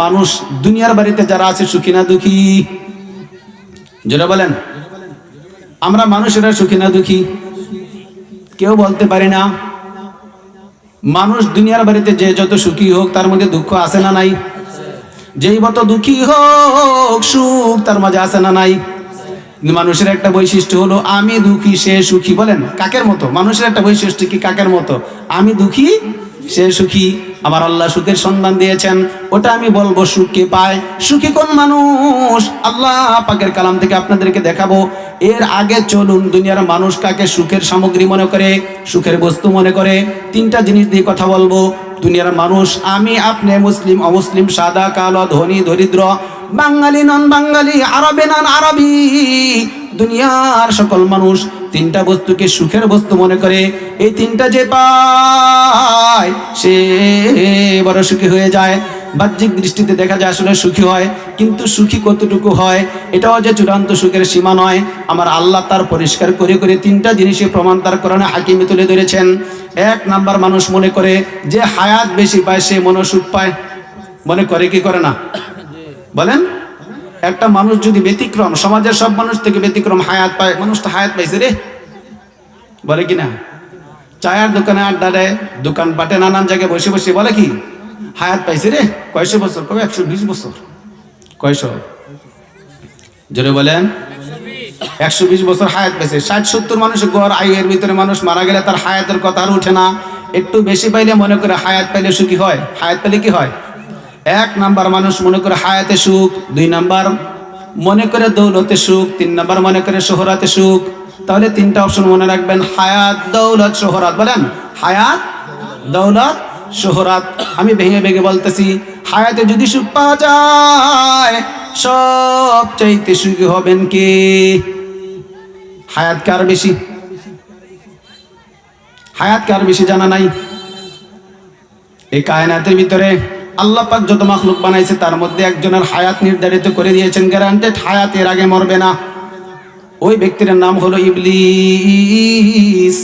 মানুষ দুনিয়ার বাড়িতে যারা আছে সুখী না দুঃখী? যেটা বলেন, আমরা মানুষেরা সুখী না দুঃখী? কেউ বলতে পারি না। মানুষ দুনিয়ার বাড়িতে যে যত সুখী হোক তার মধ্যে দুঃখ আছে না নাই? যেই যত দুঃখী হোক সুখ তার মাঝে আছে না নাই? মানুষের একটা বৈশিষ্ট্য হলো আমি দুঃখী সে সুখী। বলেন কাকের মতো? মানুষের একটা বৈশিষ্ট্য কি কাকের মতো? আমি দুঃখী সে সুখী। আমার আল্লাহ সুখের সন্ধান দিয়েছেন, ওটা আমি বলবো সুখকে পায়। সুখী কোন মানুষ? আল্লাহ পাকের কালাম থেকে আপনাদেরকে দেখাবো। এর আগে চলুন দুনিয়ার মানুষ কাকে সুখের সামগ্রী মনে করে, সুখের বস্তু মনে করে, তিনটা জিনিস দিয়ে কথা বলবো। দুনিয়ার মানুষ আমি, আপনি, মুসলিম, অমুসলিম, সাদা কালো, ধনী দরিদ্র, বাঙালি নন বাঙালি, আরবি নন আরবি, দুনিয়ার সকল মানুষ তিনটা বস্তুকে সুখের বস্তু মনে করে। এই তিনটা যে পায় সে বড় সুখী হয়ে যায়। বাহ্যিক দৃষ্টিতে দেখা যায় আসলে সুখী হয়, কিন্তু সুখী কতটুকু হয় এটাও যে চূড়ান্ত সুখের সীমা নয়। আমার আল্লাহ তার পরিষ্কার করে করে তিনটা জিনিসের প্রমাণ তার কোরআনে হাকিমে তুলে ধরেছেন। এক নাম্বার, মানুষ মনে করে যে হায়াত বেশি পায় সে মনোসুখ পায়। মনে করে কি করে না? বলেন, একটা মানুষ যদি ব্যতিক্রম, সমাজের সব মানুষ থেকে ব্যতিক্রম হায়াত পায়, মানুষটা হায়াত পাইছে রে, বলে কি না? চায়ের দোকানে আড্ডা দেয়, দোকান পাটে নানান জায়গায় বসে বসে বলে কি হায়াত পাইছে রে। কয়শো বছর? কবে? 120 বছর। কয়শো? জোরে বলেন। 120 বছর হায়াত পাইছে। 60-70 মানুষের গড় আয়ের ভিতরে মানুষ মারা গেলে তার হায়াতের কথা আর উঠে না। একটু বেশি পাইলে মনে করে হায়াত পাইলে সুখী হয়। হায়াত পাইলে কি হয়? এক নাম্বার, মানুষ মনে করে হায়াতে সুখ। দুই নাম্বার মনে করে দৌলতে সুখ। তিন নাম্বার মনে করে শোহরাতে সুখ। তাহলে তিনটা অপশন মনে রাখবেন, হায়াত, দৌলত, শোহরাত। বলেন হায়াত, দৌলত, শোহরাত। আমি ভেঙে ভেঙে বলতেছি, হায়াতে যদি সুখ পাওয়া যায় সব চাইতে সুখী হবেন কে? হায়াত কার বেশি? হায়াত কার বেশি জানা নাই? এই কায়নাতের ভিতরে আল্লাহ পাক যত মাখলুক বানাইছে তার মধ্যে একজনের হায়াত নির্ধারিত করে দিয়েছেন, গ্যারান্টেড হায়াত, এর আগে মরবে না। ওই ব্যক্তির নাম হলো ইবলিস।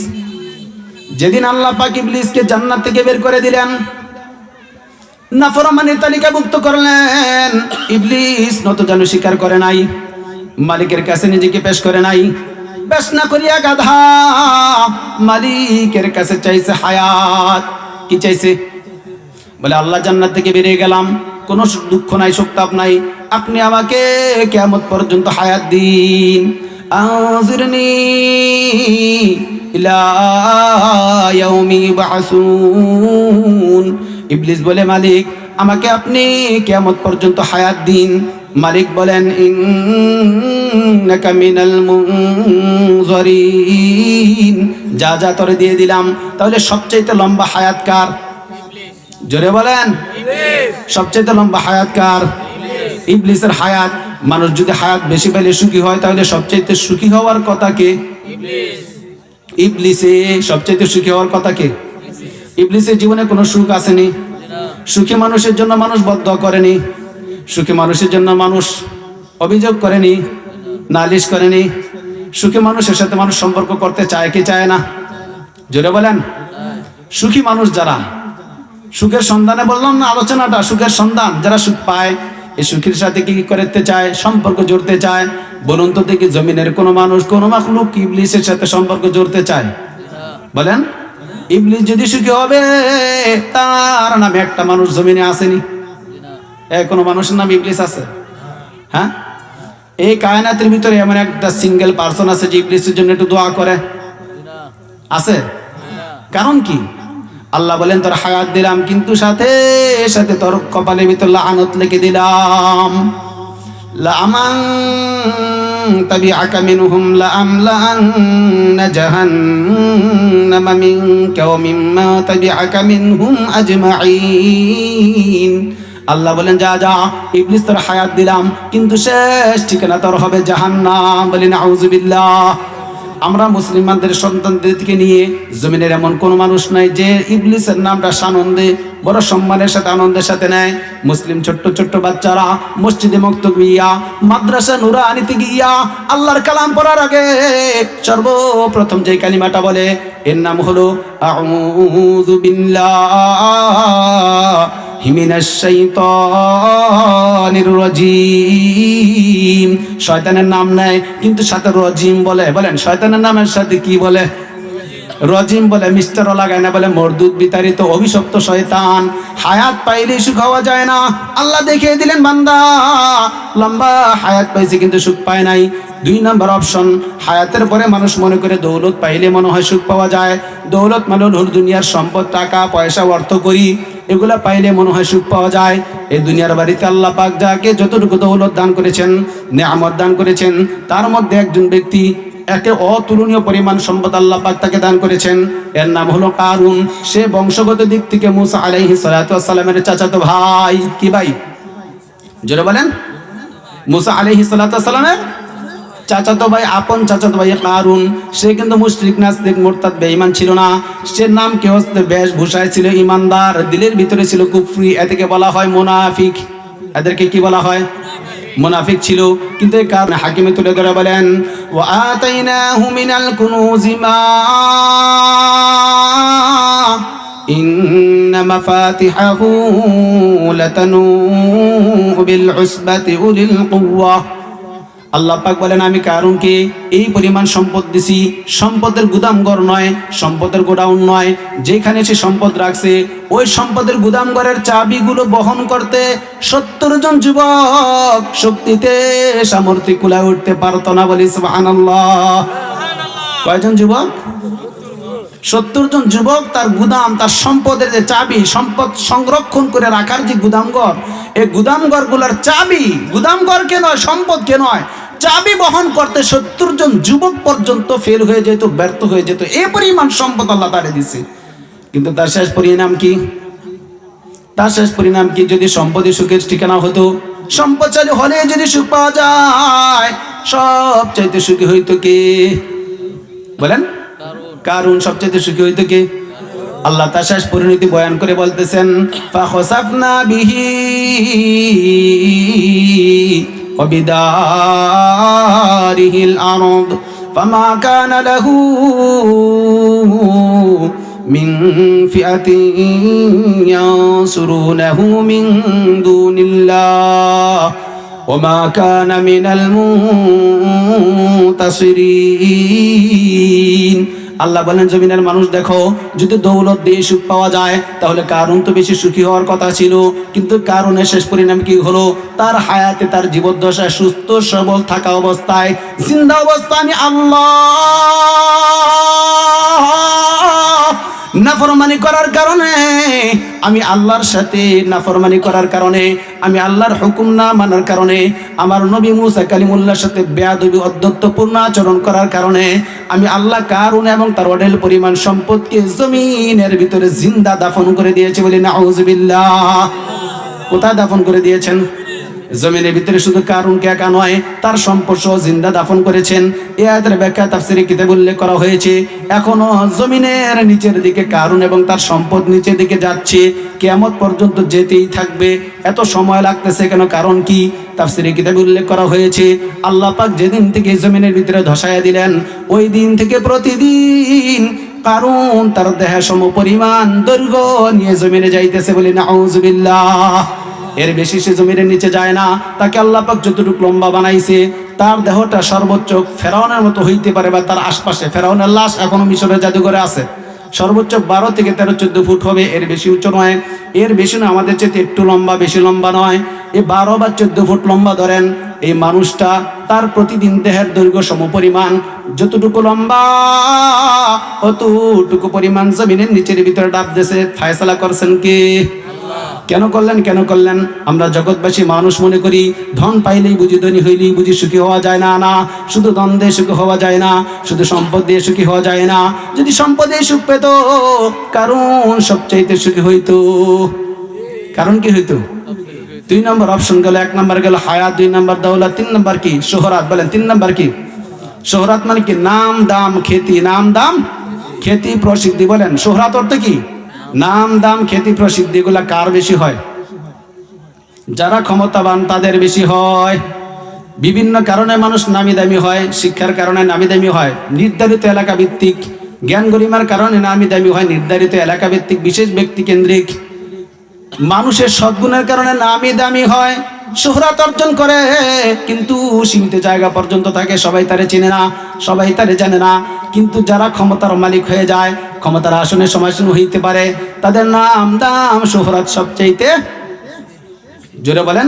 যেদিন আল্লাহ পাক ইবলিসকে জান্নাত থেকে বের করে দিলেন, নাফরমানের তালিকাভুক্ত করলেন, ইবলিস নতজানু স্বীকার করে নাই, মালিকের কাছে নিজেকে পেশ করে নাই। পেশ না করিয়া গাধা মালিকের কাছে চাইছে হায়াত। কি চাইছে? বলে আল্লাহ জান্নাত থেকে বেরিয়ে গেলাম, কোনো দুঃখ নাই, শোকতাপ নাই, আপনি আমাকে কিয়ামত পর্যন্ত হায়াত দিন। আযিরনি ইলা ইয়াউমি ইবআসুন। ইবলিস বলে মালিক আমাকে আপনি কিয়ামত পর্যন্ত হায়াত দিন। মালিক বলেন ইন্নাকা মিনাল মুনজারিন। যা যা তোরে দিয়ে দিলাম। তাহলে সবচেয়ে লম্বা হায়াত কার? জোরে বলেন, সবচেয়ে লম্বা হায়াত কার? ইবলিসের হায়াত। মানুষ যদি হায়াত বেশি পেলে সুখী হয় তাহলে সবচেয়ে সুখী হওয়ার কথা কে? ইবলিসে সবচেয়ে সুখী হওয়ার কথা কে? ইবলিসের জীবনে কোনো সুখ আসেনি। সুখী মানুষের জন্য মানুষ বদদোয়া করেনি, সুখী মানুষের জন্য মানুষ অভিযোগ করেনি, নালিশ করেনি। সুখী মানুষের সাথে মানুষ সম্পর্ক করতে চায় কি চায় না? জোরে বলেন। সুখী মানুষ যারা সুখের সন্ধানে, বললাম না আলোচনাটা সুখের সন্ধান, যারা সুখ পায় এই সুখের সাথে কি করতে চায়? সম্পর্ক জুড়তে চায়। বলুন তো দেখি জমিনের কোন মানুষ, কোন মাখলুক ইবলিসের সাথে সম্পর্ক জুড়তে চায়? বলেন, ইবলিস যদি সুখী হবে তার নামে একটা মানুষ জমিনে আসেনি? কোন মানুষের নাম ইবলিস আছে? হ্যাঁ, এই কায়নাতের ভিতরে এমন একটা সিঙ্গেল পার্সন আছে যে ইবলিসের জন্য একটু দোয়া করে? আছে? কারণ কি? আল্লাহ বলেন তোর হায়াত দিলাম, কিন্তু সাথে সাথে তোর কপালের ভিতর লাআনত লিখে দিলাম। লামান তাবিআকা মিনহুম লাআমলাআন্না জাহান্নামা মিনকা ওয়া মিম্মা তাবিআকা মিনহুম আজমাঈন। আল্লাহ বলেন যা যা, ইবলিস তোর হায়াত দিলাম, কিন্তু শেষ ঠিকানা তোর হবে জাহান্নাম। বলেন আউযুবিল্লাহ। আমরা মুসলমানদের সন্তানদেরকে নিয়ে জমিনের এমন কোন মানুষ নাই যে ইবলিসের নামটা সানন্দে বড় সম্মানের সাথে আনন্দের সাথে নেয়। মুসলিম ছোট্ট ছোট্ট বাচ্চারা মসজিদে মক্তব গিয়া, মাদ্রাসা নুরানিতে গিয়া আল্লাহর কালাম পড়ার আগে সর্বপ্রথম যে কালিমাটা বলে এর নাম হলো আউযু বিল্লাহ মিনাশ শাইতানির রাজিম। শয়তানের নাম নেয় কিন্তু সাথে রজিম বলে। বলেন শয়তানের নামের সাথে কি বলে? রজিম বলে। মিস্টারও লাগায় না, বলে মরদুদ বিতাড়িত অভিশপ্ত শয়তান। হায়াত পাইলে সুখ হওয়া যায় না। আল্লাহ দেখিয়ে দিলেন বান্দা লম্বা হায়াত পাইছে কিন্তু সুখ পায় নাই। 2 নম্বর অপশন, হায়াতের পরে মানুষ মনে করে দৌলত পাইলে মনে হয় সুখ পাওয়া যায়। দৌলত মানে হল দুনিয়ার সম্পদ, টাকা পয়সা, অর্থ করি, এগুলা পাইলে মনে হয় সুখ পাওয়া যায়। এই দুনিয়ার বাড়িতে আল্লাহ পাক যাকে যতটুকু দৌলত দান করেছেন, নেয়ামত দান করেছেন, তার মধ্যে একজন ব্যক্তি একে অতুলনীয় পরিমাণ সম্পদ আল্লাহ পাক তাকে দান করেছেন। এর নাম হলো কারুন। সে বংশগত দিক থেকে মুসা আলাইহিস সালাতু ওয়াস সালামের চাচাতো ভাই। কি ভাই? জোরে বলেন। মুসা আলাইহিস সালাতু ওয়াস সালামের চাচাতো ভাই, আপন চাচাতো ভাই কারুন। সে কিন্তু মুশরিক, নাস্তিক, মুরতাদ, বেঈমান ছিল না। সে নাম কে হস্তে বেশভূষায় ছিল ইমানদার, দিলের ভিতরে ছিল কুফরি। এদেরকে বলা হয় মুনাফিক। এদেরকে কি বলা হয়? মুনাফিক ছিল। কিন্তু এই কারণে হাকিমে তুলে ধরে বলেন ওয়া আতাইনাহু মিনাল কুনুজি মা ইন্না মাফাতিহাহু লাতানু বিল উসবাতি উলিল কুওয়া। আল্লাহ পাক বলেন আমি কারুনকে এই পরিমাণ সম্পদ দিছি। সম্পদের গুদামঘর নয়, সম্পদের গোডাউন নয়, যেখানে সে সম্পদ রাখছে ওই সম্পদের গুদামঘরের চাবিগুলো বহন করতে 70 জন যুবক শক্তিতে সামর্থ্য কুলায় উঠতে পারতো না। বলি সুবহানাল্লাহ। কয়জন যুবক? 70 জন যুবক তার গুদাম, তার সম্পদের যে চাবি, সম্পদ সংরক্ষণ করে রাখার যে গুদামঘর, এই গুদামঘরগুলোর চাবি, গুদামঘর কে নয়, সম্পদ কে নয়, চাবি বহন করতে 70 জন যুবক পর্যন্ত ফেল হয়ে যেত, ব্যর্থ হয়ে যেত। এই পরিমাণ সম্পদ আল্লাহ তারে দিছে। কিন্তু তার শেষ পরিণাম কি? তার শেষ পরিণাম কি? যদি সম্পদে সুখের ঠিকানা হতো, সম্পদশালী হলে যদি সুখ পাওয়া যায়, সবচাইতে সুখী হইতো কে? বলেন। কারুন সবচেয়ে সুখী হইতো কে? আল্লাহ তার শেষ পরিণতি বয়ান করে বলতেছেন ফাখসাফনা বিহি ওয়া বিদারিহিল আরদ ফামা কানা লাহু মিন ফিআতিন ইয়ানসুরুনাহু মিন দুনিল্লাহ ওয়া মা কানা মিনাল মুনতাসিরিন। আল্লাহ বলেন জমিনের মানুষ দেখো, যদি দৌলত দিয়ে সুখ পাওয়া যায় তাহলে কারুন তো বেশি সুখী হওয়ার কথা ছিল। কিন্তু কারুনের শেষ পরিণাম কি হলো? তার হায়াতে, তার জীবদ্দশায় সুস্থ সবল থাকা অবস্থায়, জিন্দা অবস্থায় আমি আল্লাহ নাফরমানি করার কারণে, আমি আল্লাহর সাথে নাফরমানি করার কারণে, আমি আল্লাহর হুকুম না মানার কারণে, আমার নবী মুসা কালিমুল্লাহর সাথে বেয়াদবি অধ্যত্বপূর্ণ আচরণ করার কারণে আমি আল্লাহ কারুন এবং তার অঢেল পরিমাণ সম্পদকে জমিনের ভিতরে জিন্দা দাফন করে দিয়েছি। বলি নাউযুবিল্লাহ। কোথায় দাফন করে দিয়েছেন? জমিনের ভিতরে। শুধু কারুনকে একা নয়, তার সম্পদ সহ জিন্দা দাফন করেছেন। এই আয়াতের ব্যাখ্যা তাফসীরে কিতাবে উল্লেখ করা হয়েছে। এখনো জমিনের নিচের দিকে কারুন এবং তার সম্পদ নিচের দিকে যাচ্ছে, কিয়ামত পর্যন্ত যেতেই থাকবে। এত সময় লাগতেছে কেন? কারণ কি? তাফসীরে কিতাবে উল্লেখ করা হয়েছে আল্লাহ পাক যেদিন থেকে জমিনের ভিতরে ধসায়া দিলেন, ওই দিন থেকে প্রতিদিন কারুন তার দেহ সম পরিমাণ দৈর্ঘ্য নিয়ে জমিনে যাইতেছে। বলি নাউযুবিল্লাহ। এর বেশি সে জমিনের নিচে যায় না। তাকে আল্লাহ পাক যতটুকু লম্বা বানাইছে, তার দেহটা সর্বোচ্চ ফেরাউনের মতো হইতে পারে, বা তার আশপাশে ফেরাউনের লাশ এখনো মিশরের জাদুঘরে আছে। সর্বোচ্চ 12 থেকে 13-14 ফুট হবে, এর বেশি উচ্চ নয়। এর বেশি না, আমাদের চেয়ে একটু লম্বা, বেশি লম্বা নয়। এই 12 বা 14 ফুট লম্বা ধরেন এই মানুষটা, তার প্রতিদিন দেহের দৈর্ঘ্য সমপরিমাণ, যতটুকু লম্বা অতটুকু পরিমাণ জমিনের নিচের ভিতরে ডাব দেশে। ফায়সালা করছেন কে? কেন করলেন? কেন করলেন? আমরা জগৎবাসী মানুষ মনে করি ধন পাইলেই বুঝি, ধনী হইলেই বুঝি সুখী হওয়া যায় না। না, শুধু ধন দিয়ে সুখী হওয়া যায় না, শুধু সম্পদ দিয়ে সুখী হওয়া যায় না। যদি সম্পদে সুখ পেত কারণ সবচাইতে সুখী হইতো। কারণ কি হইতো? 2 নম্বর অপশন গেল। 1 নম্বর গেল হায়াত, 2 নম্বর দৌলত, 3 নম্বর কি? শোহরাত। বলেন 3 নম্বর কি? শোহরাত মানে কি? নাম, দাম, খ্যাতি। নাম, দাম, খ্যাতি, প্রসিদ্ধি। বলেন শোহরাত অর্থ কি? নাম, দাম, খ্যাতি, প্রসিদ্ধি। এগুলা কার বেশি হয়? যারা ক্ষমতাবান তাদের বেশি হয়। বিভিন্ন কারণে মানুষ নামি দামি হয়। শিক্ষার কারণে নামি দামি হয়, নির্ধারিত এলাকা ভিত্তিক। জ্ঞান গরিমার কারণে নামি দামি হয়, নির্ধারিত এলাকা ভিত্তিক, বিশেষ ব্যক্তি কেন্দ্রিক। মানুষের সদ্গুণের কারণে নামি দামি হয়, শোহরাত অর্জন করে, কিন্তু সীমিত জায়গা পর্যন্ত থাকে। সবাই তারে চিনে না, সবাই তারে জানে না। কিন্তু যারা ক্ষমতার মালিক হয়ে যায়, ক্ষমতার আসনে সমাসীন হইতে পারে, তাদের নাম দাম শোহরাত সবচাইতে, জোরে বলেন,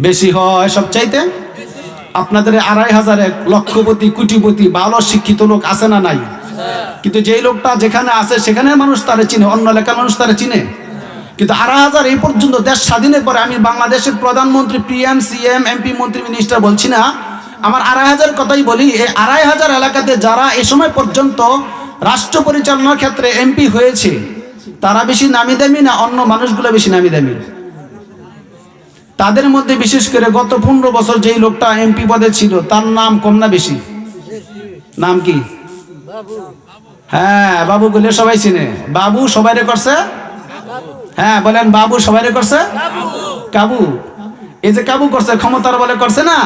বেশি হয় সবচাইতে। আপনাদের 2,500 লক্ষপতি কোটিপতি ভালো শিক্ষিত লোক আছে না নাই? কিন্তু যেই লোকটা যেখানে আছে সেখানে মানুষ তারে চিনে, অন্য এলাকার মানুষ তারে চিনে। কিন্তু 2,500 এই পর্যন্ত দেশ স্বাধীনের পরে, আমি বাংলাদেশের প্রধানমন্ত্রী, পিএম, সিএম, এমপি, মন্ত্রী, মিনিস্টার বলছি না, আমার 2,500 কথাই বলি। এই 2,500 এলাকাতে যারা এ সময় পর্যন্ত রাষ্ট্র পরিচালনার ক্ষেত্রে এমপি হয়েছে, তারা বেশি নামি দামি না অন্য মানুষগুলো বেশি নামি দামি? তাদের মধ্যে বিশেষ করে গত 15 বছর যেই লোকটা এমপি পদে ছিল, তার নাম কম না বেশি? নাম কি? হ্যাঁ, বাবু বলে সবাই চিনে। বাবু সবাই করছে, হ্যাঁ বলেন, বাবু সবাই করছে। কাবু, এই যে কাবু করছে, ক্ষমতার বলে করছে না,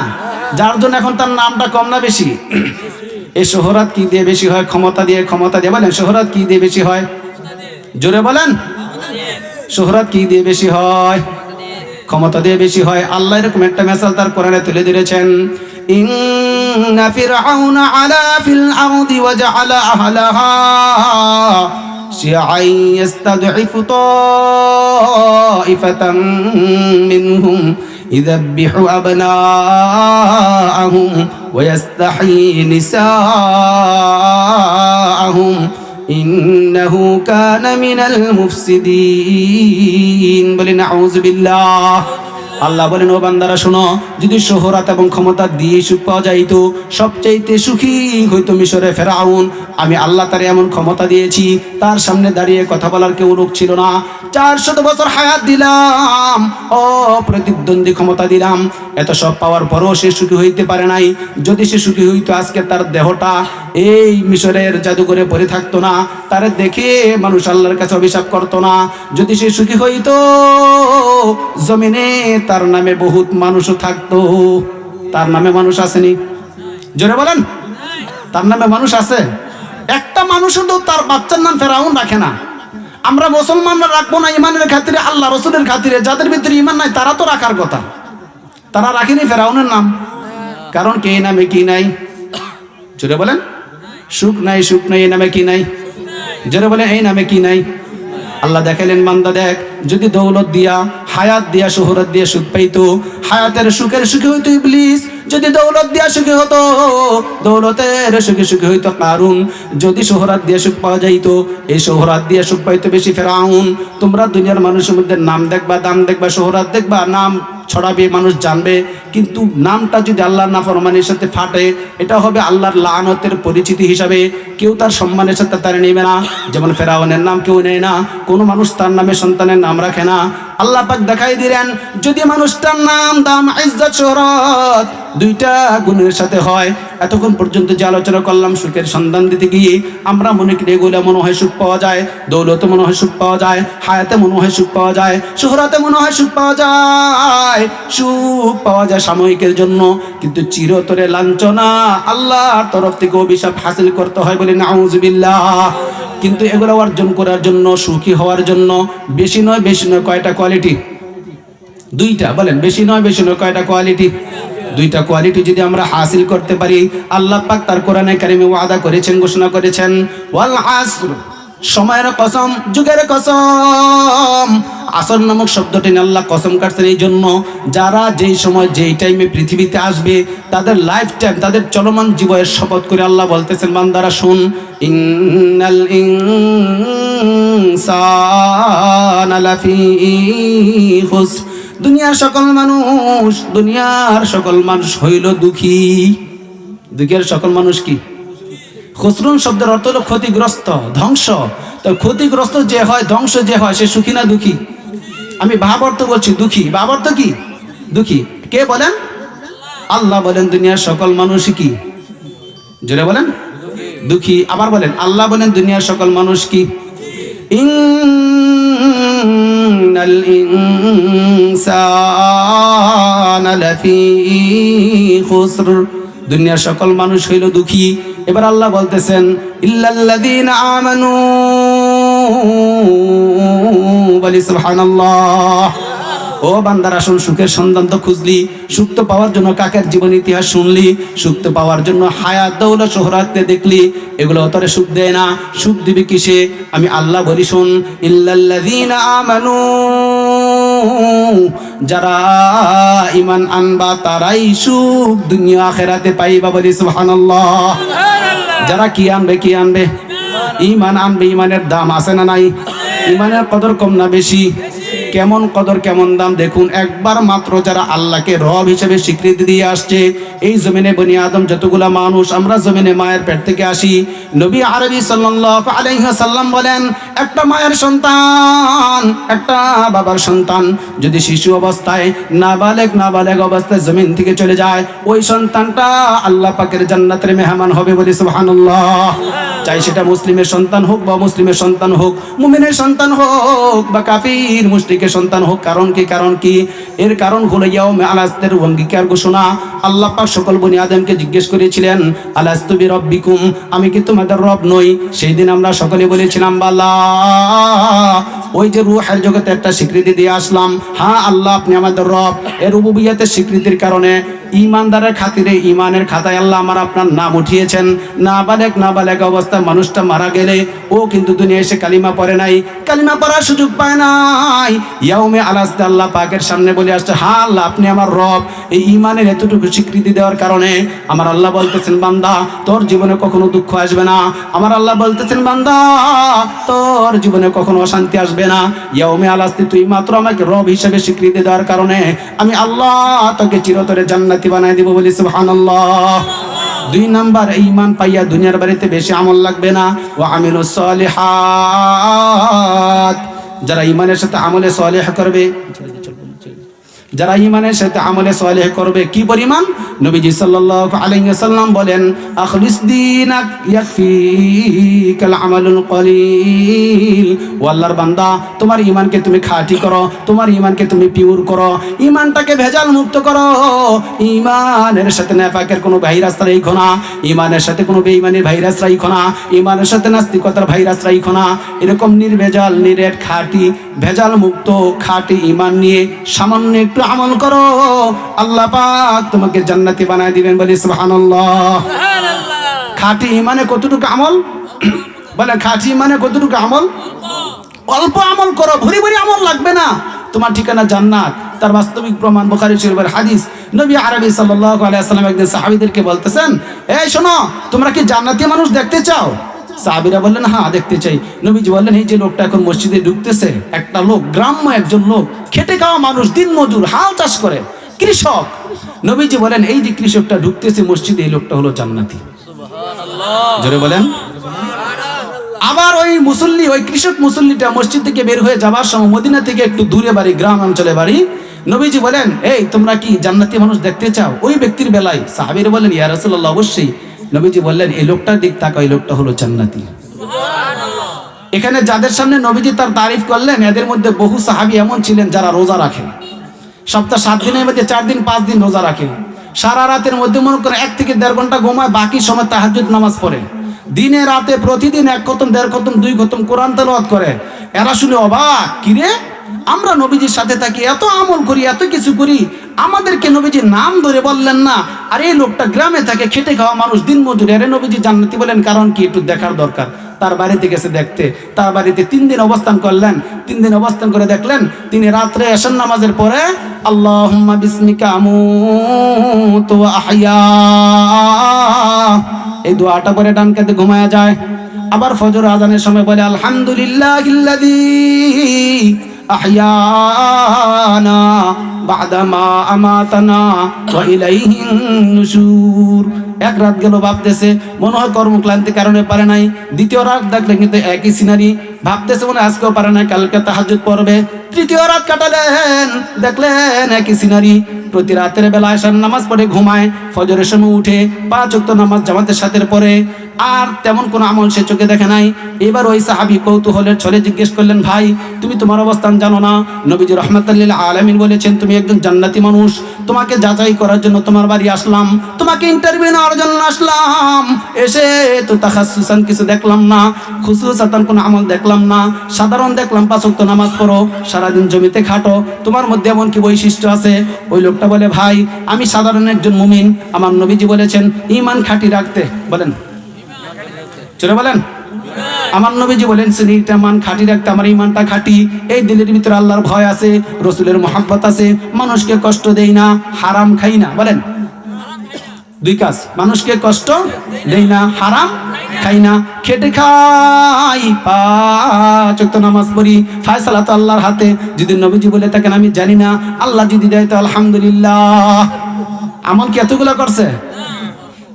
যার জন্য এখন তার নামটা কম না বেশি? এই শোহরাত কি দিয়ে বেশি হয়? ক্ষমতা দিয়ে। ক্ষমতা দিয়ে। বলেন শোহরাত কি দিয়ে বেশি হয়? জোরে বলেন, শোহরাত কি দিয়ে বেশি হয়? ক্ষমতা দিয়ে বেশি হয়। আল্লাহ এরকম একটা মিসাল তার কোরআনে তুলে ধরেছেন, ইন্না ফিরআউনা আলা ফিল আরদি ওয়া জাআলা আহলাহা শিয়াআন ইস্তাদঈফু তাইফাতাম মিনহুম ইযাববিহু আবনাআহুম ওয়া ইস্তাহয়ী নিসাআহুম ইন্নাহু কানা মিনাল মুফসিদিন। বলেন আউযু বিল্লাহ। আল্লাহ বলেন, ও বান্দারা শোনো, যদি শোহরাত এবং ক্ষমতা দিয়ে সুখ পাওয়া যাইতো, সবচাইতে সুখী হইতো মিশরে ফেরাউন। আমি আল্লাহ তারে এমন ক্ষমতা দিয়েছি, তার সামনে দাঁড়িয়ে কথা বলার কেউ লোক ছিল না। 400 বছর হায়াত দিলাম, প্রতিদ্বন্দ্বী ক্ষমতা দিলাম, এত সব পাওয়ার পরও সে সুখী হইতে পারে নাই। যদি সে সুখী হইতো, আজকে তার দেহটা এই মিশরের জাদুঘরে পড়ে থাকতো না, তারে দেখে মানুষ আল্লাহর কাছে অভিশাপ করতো না। যদি সে সুখী হইতো, জমিনে তার নামে বহুত মানুষও থাকতো। তার নামে মানুষ আসেনি? জোরে বলেন, তার নামে মানুষ আছে? একটা মানুষও তো তার বাচ্চার নাম ফেরাউন রাখে না। আমরা মুসলমানরা রাখবো না ইমানের খাতিরে, আল্লাহ রসুলের খাতিরে? যাদের ভিতরে ইমান নাই তারা তো রাখার কথা, তারা রাখেনি ফেরাউনের নাম। কারণ কে নামে কি নাই? জোরে বলেন, সুখ নাই, সুখ নাই, এই নামে কি নাই? জোরে বলেন, এই নামে কি নাই? আল্লাহ দেখালেন, বান্দা দেখ, যদি দৌলত দিয়া, হায়াত দিয়া, শোহরত দিয়া সুখ পাইতো, হায়াতের সুখের সুখী হইতো ইবলিস। যদি দৌলত দিয়া সুখী হতো, দৌলতের সুখে সুখী হইতো কারুন। যদি শোহরাত দিয়া সুখ পাওয়া যাইতো, এই শোহরাত দিয়া সুখ পাইতো বেশি ফেরাউন। তোমরা দুনিয়ার মানুষের মধ্যে নাম দেখবা, দাম দেখবা, শোহরাত দেখবা, নাম ছড়াবে, মানুষ জানবে, কিন্তু নামটা যদি আল্লাহর নাফরমানির সাথে ফাটে, এটা হবে আল্লাহর লাআনতের পরিচিতি হিসাবে। কেউ তার সম্মানের সাথে তার নেবে না। যেমন ফেরাউনের নাম কেউ নেয় না, কোনো মানুষ তার নামে সন্তানের নাম রাখে না। আল্লাহ পাক দেখাই দিলেন, যদি মানুষটার নাম দাম ইজ্জত শোহরত দুইটা গুণের সাথে হয়। এতক্ষণ পর্যন্ত যে আলোচনা করলাম সুখের সন্ধান দিতে গিয়ে, আমরা মনে করি এগুলো মনে হয় সুখ পাওয়া যায়, দৌলতে মনে হয় সুখ পাওয়া যায়, হায়াতে মনে হয় সুখ পাওয়া যায়, শোহরাতে মনে হয় সুখ পাওয়া যায়। সুখ পাওয়া যায় সাময়িকের জন্য, কিন্তু চিরতরে লাঞ্ছনা, আল্লাহর তরফ থেকে অভিশাপ হাসিল করতে হয়। বলে নাউযুবিল্লাহ। কিন্তু এগুলো অর্জন করার জন্য, সুখী হওয়ার জন্য বেশি নয়, বেশি নয়, কয়টা কোয়ালিটি? দুইটা। বলেন, বেশি নয়, বেশি নয়, কয়টা কোয়ালিটি? দুইটা কোয়ালিটি যদি আমরা হাসিল করতে পারি, আল্লাহ পাক তার কোরআনে কারিমে ওয়াদা করেছেন, ঘোষণা করেছেন, ওয়াল আসর, সময়ের কসম, যুগের কসম। আসর নামক শব্দটি আল্লাহ কসম কাটছেন এই জন্য, যারা যেই সময় যেই টাইমে পৃথিবীতে আসবে, তাদের লাইফ টাইম, তাদের চলমান জীবনের শপথ করে আল্লাহ বলতেছেন, বান্দারা শুন, ইন্নাল ইনসানা লাফি খুসর, দুনিয়ার সকল মানুষ হইল দুঃখী। দুঃখের সকল মানুষ কি? খুসরুন শব্দের অর্থ হলো ক্ষতিগ্রস্ত, ধ্বংস। তো ক্ষতিগ্রস্ত যে হয়, ধ্বংস যে হয়, সে সুখী না দুঃখী? আমি ভাব অর্থ বলছি, দুঃখী। ভাব অর্থ কি? দুঃখী। কে বলেন? আল্লাহ বলেন দুনিয়ার সকল মানুষ কি? জোরে বলেন, দুঃখী। আবার বলেন, আল্লাহ বলেন দুনিয়ার সকল মানুষ কি? ইন্নাল ইনসানা লাফি খুসর, দুনিয়ার সকল মানুষ হইল দুঃখী। এবার আল্লাহ বলতেছেন, ইল্লাল্লাযীনা আমানু বলি সুবহানাল্লাহ। ও বান্দারা শোন, সুখের সন্ধান তো খুঁজলি, সুখ তো পাওয়ার জন্য কাকের জীবন ইতিহাস শুনলি, সুখ তো পাওয়ার জন্য হায়াত দৌলত শোহরাতকে দেখলি, এগুলো তোরে সুখ দেয় না। সুখ দিবি কিসে? আমি আল্লাহ বলি শোন, ইল্লাল্লাযীনা আমানু, যারা ঈমান আনবা তারাই সুখ দুনিয়া আখিরাতে পাইবা বলি সুবহানাল্লাহ। যারা কি আনবে? কি আনবে? ঈমান আনবে। ঈমানের দাম আছে না নাই? ঈমানের কদর কম না বেশি? কেমন কদর কেমন দাম দেখুন। একবার মাত্র যারা আল্লাহকে রব হিসেবে স্বীকৃতি দিয়ে আসছে, এই জমিনে বনি আদম যতগুলা মানুষ, আমরা জমিনে মায়ের পেট থেকে আসি। নবী আরবি সাল্লাল্লাহু আলাইহি ওয়াসাল্লাম বলেন, একটা মায়ের সন্তান, একটা বাবার সন্তান যদি শিশু অবস্থায় নাবালেগ অবস্থায় জমিন থেকে চলে যায়, ওই সন্তানটা আল্লাহ পাকের জান্নাতের মেহমান হবে বলে সুবহানাল্লাহ। চাই সেটা মুসলিমের সন্তান হোক বা মুসলিমের সন্তান হোক, মুমিনের সন্তান হোক বা কাফির মুশরিকের সন্তান হোক। কারণ কি? এর কারণ হলো ইয়াউমে আলাস্তের অঙ্গীকার ঘোষণা। আল্লাহ পাক সকল বনি আদমকে জিজ্ঞেস করেছিলেন, আলাস্তু বিরাব্বিকুম, আমি কি তোমাদের রব নই? সেই দিন আমরা সকলে বলেছিলাম বালা। ওই যে রূহের জগতে একটা স্বীকৃতি দিয়ে আসলাম, হ্যাঁ আল্লাহ আপনি আমাদের রব। এর রুবুবিয়তের স্বীকৃতির কারণে ঈমানদারের খাতিরে ঈমানের খাতায় আল্লাহ আমার আপনার নাম উঠিয়েছেন। নাবালেগ অবস্থায় মানুষটা মারা গেলে ও কিন্তু দুনিয়া এসে কালিমা পড়ে নাই, কালিমা পড়ার সুযোগ পায় নাই। ইয়াউমে আলাস্তে আল্লাহ পাকের সামনে বলে আসছে, হ্যাঁ আল্লাহ আপনি আমার রব। এই ঈমানের এতটুকু স্বীকৃতি দেওয়ার কারণে আমার আল্লাহ বলতেছেন, বান্দা তোর জীবনে কখনো দুঃখ আসবে না। আমার আল্লাহ বলতেছেন, বান্দা তোর জীবনে কখনো অশান্তি আসবে না। ইয়াউমে আলাস্তে তুই মাত্র আমাকে রব হিসেবে স্বীকৃতি দেওয়ার কারণে আমি আল্লাহ তোকে চিরতরে জান্নাতি বানাই দিব বলি সুবহানাল্লাহ। 2 নাম্বার, ঈমান পাইয়া দুনিয়ার বাড়িতে বেশি আমল লাগবে না। ওয়া আমিলুস সালিহাত, যারা ঈমানের সাথে আমলে সালেহ করবে, যারা ঈমানের সাথে আমলে সালেহ করবে, কি পরিমাণ? নবীজি সাল্লাল্লাহু আলাইহি ওয়াসাল্লাম বলেন, আখলিস দীনাক ইয়াকফিকাল আমালুল কলিল। ও আল্লাহর বান্দা, তোমার ঈমানকে তুমি খাঁটি করো, তোমার ঈমানকে তুমি পিওর করো, ঈমানটাকে ভেজাল মুক্ত করো। ঈমানের সাথে নেফাকের কোনো ভাইরাস রাখো না, ঈমানের সাথে কোনো বেঈমানের ভাইরাস রাখো না, ঈমানের সাথে নাস্তিকতার ভাইরাস রাখো না। এরকম নির্ভেজাল, নিরেট, খাঁটি, ভেজাল মুক্ত খাঁটি ঈমান নিয়ে সামান্য একটু আমল করো, আল্লাহ পাক তোমাকে জান্নাতি বানায় দিবেন বলি সুবহানাল্লাহ। খাঁটি ঈমানে কতটুকু আমল? বলে খাঁটি ঈমানে কতটুকু আমল? অল্প আমল করো, ভরি ভরি আমল লাগবে না, তোমার ঠিকানা জান্নাত। তার বাস্তবিক প্রমাণ বুখারী শরীফের হাদিস। নবী আরবি সাল্লাল্লাহু আলাইহি ওয়াসাল্লাম একদিন সাহাবীদেরকে বলতেছেন, এই শোনো, তোমরা কি জান্নাতি মানুষ দেখতে চাও? সাহাবীরা বললেন, হ্যাঁ দেখতে চাই। নবীজি বললেন, এই যে লোকটা এখন মসজিদে ঢুকতেছে, একটা লোক, গ্রাম্য একজন লোক, খেটে খাওয়া মানুষ, দিন মজুর, হাল চাষ করে, কৃষক। নবীজি বলেন, এই যে কৃষকটা ঢুকতেছে মসজিদে, এই লোকটা হলো জান্নাতি। সুবহানাল্লাহ, জোরে বলেন। আবার ওই মুসল্লি, ওই কৃষক মুসল্লিটা মসজিদ থেকে বের হয়ে যাবার সময় মদিনা থেকে একটু দূরে বাড়ি, গ্রাম অঞ্চলে বাড়ি। নবীজি বলেন, এই তোমরা কি জান্নাতি মানুষ দেখতে চাও? ওই ব্যক্তির বেলায় সাহাবীরা বলেন, ইয়া রাসূলুল্লাহ অবশ্যই। নবীজি বললেন, এই লোকটার দিক তাকাও, এই লোকটা হলো জান্নাতি। সুবহানাল্লাহ। এখানে যাদের সামনে নবীজি তার তারিফ করলেন, এদের মধ্যে বহু সাহাবী এমন ছিলেন যারা রোজা রাখেন, সপ্তাহ 7 দিনের মধ্যে 4 দিন 5 দিন রোজা রাখেন, সারা রাতের মধ্যে মনে করে 1 থেকে 1.5 ঘন্টা ঘুমায়, বাকি সময় তাহাজ্জুদ নামাজ পড়ে, দিনে রাতে প্রতিদিন 1 খতম 1.5 খতম 2 খতম কোরআন তেলাওয়াত করে। এরা শুনে অবাক, কিরে আমরা নবীজির সাথে থাকি, এত আমল করি, এত কিছু করি, আমাদেরকে নবীজির নাম ধরে বললেন না। আর এই লোকটা গ্রামে থাকে, খেটে খাওয়া মানুষ, দিন মজুরি, আরে নবীজি জান্নাতি বলেন, কারণ কি? একটু দেখার দরকার। তার বাড়িতে গেছে দেখতে, তার বাড়িতে 3 দিন অবস্থান করলেন। 3 দিন অবস্থান করে দেখলেন, তিনি রাত্রে এশার নামাজের পরে আল্লাহুম্মা বিসমিকা আমুতু ওয়া আহইয়া, এই দোয়াটা পরে ডান কাঁধে ঘুমায়া যায়। আবার ফজর আজানের সময় বলে আলহামদুলিল্লাহিল্লাযী আহইয়ানা বা'দামা আমাতানা ওয়া ইলাইহিন নুশুর। 1 রাত গেল, ভাবতেছে মনে হয় কর্মক্লান্তির কারণে পারে নাই। 2য় রাত দেখলেন কিন্তু একই সিনারি, ভাবতেছে মনে আজকেও পারে নাই, কালকে তাহাজ্জুদ পড়বে। 3য় রাত কাটালেন, দেখলেন একই সিনারি। প্রতি রাতের বেলা এশার নামাজ পড়ে ঘুমায়, ফজরের সময় উঠে 5 ওয়াক্ত নামাজ জামাতের সাথে পড়ে, আর তেমন কোনো আমল সে চোখে দেখে নাই। এবার ওই সাহাবী কৌতূহলের ছলে জিজ্ঞেস করলেন, ভাই তুমি তোমার অবস্থান জানো না? নবীজি রাহমাতুল লিল আলামিন বলেছেন তুমি একজন জান্নাতি মানুষ, তোমাকে যাচাই করার জন্য তোমার বাড়ি আসলাম, তোমাকে ইন্টারভিউ নেওয়ার জন্য আসলাম। এসে তো তাখাসসুসান কিছু দেখলাম না, খুসুসাতান কোনো আমল দেখলাম না, সাধারণ দেখলাম 5 ওয়াক্ত নামাজ পড়ো, সারাদিন জমিতে খাটো, তোমার মধ্যে এমন কি বৈশিষ্ট্য আছে? ওই লোকটা বলে, ভাই আমি সাধারণ একজন মুমিন, আমার নবীজি বলেছেন ঈমান খাঁটি রাখতে। বলেন চলে বলেন, আমার নবীজি বলেন এটা মান খাঁটি রাখতে, আমার ঈমানটা খাঁটি, এই দিলের ভিতরে আল্লাহর ভয় আছে, রাসূলের মহব্বত আছে, মানুষকে কষ্ট দেই না, হারাম খাই না। বলেন 2 কাজ, মানুষকে কষ্ট দেই না, হারাম খাই না, খেটে খাই, 5 ওয়াক্ত নামাজ পড়ি, ফয়সালা তো আল্লাহর হাতে। যদি নবীজি বলে থাকেন আমি জানি না, আল্লাহ যদি দেয় তো আলহামদুলিল্লাহ। আমল কি এতগুলো করছে?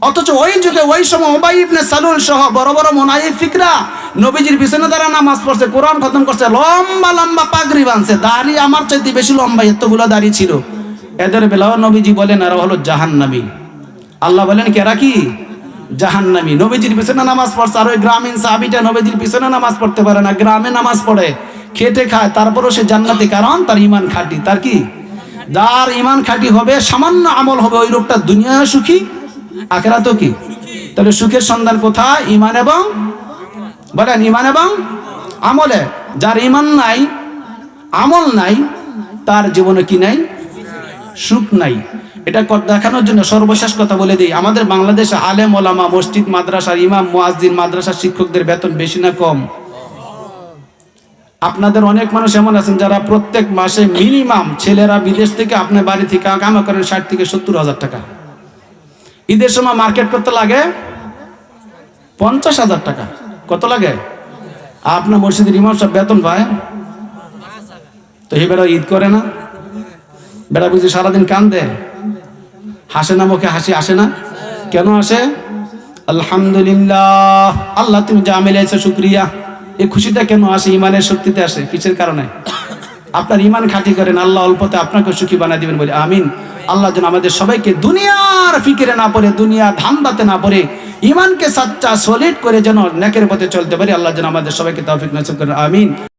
অথচ ওই যুগে ওই সময় উবাই ইবনে সালুল সহ বড় বড় মুনাফিকরা নবীজির পিছনে দ্বারা নামাজ পড়ছে, কোরআন খতম করছে, লম্বা লম্বা পাগড়ি বাঁধছে, দাড়ি আমার চাইতে বেশি লম্বা, এতগুলো দাড়ি ছিল। এদের বেলাও নবীজি বলেন এরা হলো জাহান্নামী। আল্লাহ বলেন কেরা কি? জাহান্নামী। নবীজির পিছনে নামাজ পড়ছে, আর ওই গ্রামীণ সাহাবীটা নবীজির পিছনে নামাজ পড়তে পারে না, গ্রামে নামাজ পড়ে, খেটে খায়, তারপরও সে জান্নাতি, কারণ তার ঈমান খাঁটি। তার কি? যার ঈমান খাঁটি হবে, সামান্য আমল হবে, ওই লোকটা দুনিয়ায় সুখী, আখিরাতেও কি? তাহলে সুখের সন্ধান কোথায়? ঈমান এবং, বলেন ঈমান এবং আমলে। যার ঈমান নাই, আমল নাই, তার জীবনে কি নাই? সুখ নাই। এটা দেখানোর জন্য সর্বশেষ কথা বলে দিই, আমাদের বাংলাদেশে আলেম ওলামা, মসজিদ মাদ্রাসার ইমাম মুয়াজ্জিন, মাদ্রাসার শিক্ষকদের বেতন বেশি না কম? আপনাদের অনেক মানুষ এমন আছেন যারা প্রত্যেক মাসে মিনিমাম, ছেলেরা বিদেশ থেকে আপনার বাড়ি থেকে কামা করেন 60 থেকে 70 হাজার টাকা, ঈদের সময় মার্কেট করতে লাগে 50,000 টাকা। কত লাগে? আপনার মসজিদের ইমাম সাহেব বেতন পায় তো এই বেড়া ঈদ করে না, বেড়া বুঝি সারাদিন কান্দে, হাসে না, মুখে হাসি আসে না। কেন আসে? আলহামদুলিল্লাহ, আল্লাহ তুমি যা মিলাইছো শুকরিয়া। এই খুশিটা কেন আসে? ঈমানের শক্তিতে আসে। কিসের কারণে? আপনার ঈমান খাঁটি করেন, আল্লাহ অল্পতে আপনাকে সুখী বানিয়ে দিবেন বলে আমিন। আল্লাহ যেন আমাদের সবাইকে দুনিয়ার ফিকিরে না পড়ে, দুনিয়ার ধান্দাতে না পড়ে, ঈমানকে সাচ্চা সলিড করে যেন নেকের পথে চলতে পারি। আল্লাহ যেন আমাদের সবাইকে তৌফিক নসিব করেন, আমিন।